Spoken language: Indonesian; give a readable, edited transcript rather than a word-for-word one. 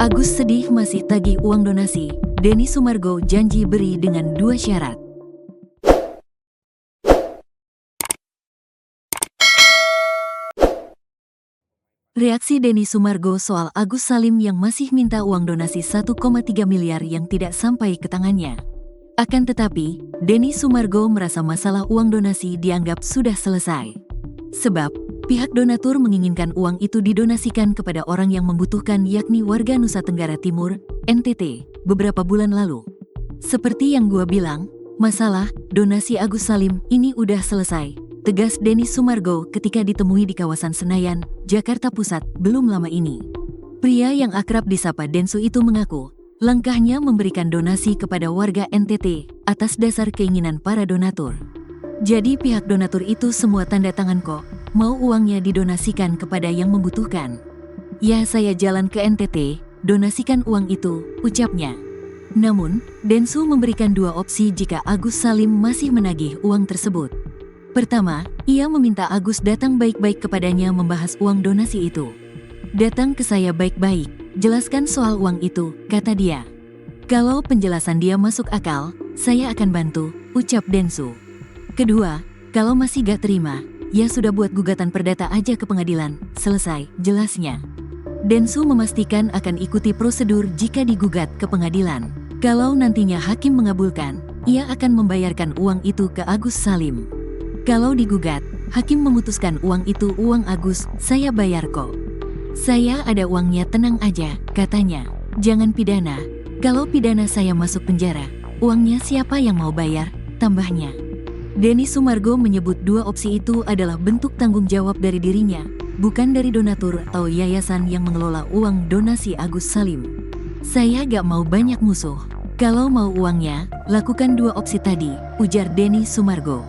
Agus sedih masih tagih uang donasi. Denny Sumargo janji beri dengan 2 syarat. Reaksi Denny Sumargo soal Agus Salim yang masih minta uang donasi 1,3 miliar yang tidak sampai ke tangannya. Akan tetapi, Denny Sumargo merasa masalah uang donasi dianggap sudah selesai. Sebab, pihak donatur menginginkan uang itu didonasikan kepada orang yang membutuhkan, yakni warga Nusa Tenggara Timur, NTT, beberapa bulan lalu. Seperti yang gua bilang, masalah donasi Agus Salim ini udah selesai, tegas Denny Sumargo ketika ditemui di kawasan Senayan, Jakarta Pusat, belum lama ini. Pria yang akrab disapa Densu itu mengaku, langkahnya memberikan donasi kepada warga NTT atas dasar keinginan para donatur. Jadi pihak donatur itu semua tanda tangan kok, mau uangnya didonasikan kepada yang membutuhkan. Ya, saya jalan ke NTT, donasikan uang itu, ucapnya. Namun, Densu memberikan 2 opsi jika Agus Salim masih menagih uang tersebut. Pertama, ia meminta Agus datang baik-baik kepadanya membahas uang donasi itu. Datang ke saya baik-baik, jelaskan soal uang itu, kata dia. Kalau penjelasan dia masuk akal, saya akan bantu, ucap Densu. Kedua, kalau masih gak terima, ya sudah buat gugatan perdata aja ke pengadilan, selesai, jelasnya. Densu memastikan akan ikuti prosedur jika digugat ke pengadilan. Kalau nantinya hakim mengabulkan, ia akan membayarkan uang itu ke Agus Salim. Kalau digugat, hakim memutuskan uang itu uang Agus, saya bayar kok. Saya ada uangnya, tenang aja, katanya. Jangan pidana, kalau pidana saya masuk penjara, uangnya siapa yang mau bayar, tambahnya. Denny Sumargo menyebut 2 opsi itu adalah bentuk tanggung jawab dari dirinya, bukan dari donatur atau yayasan yang mengelola uang donasi Agus Salim. Saya gak mau banyak musuh. Kalau mau uangnya, lakukan 2 opsi tadi, ujar Denny Sumargo.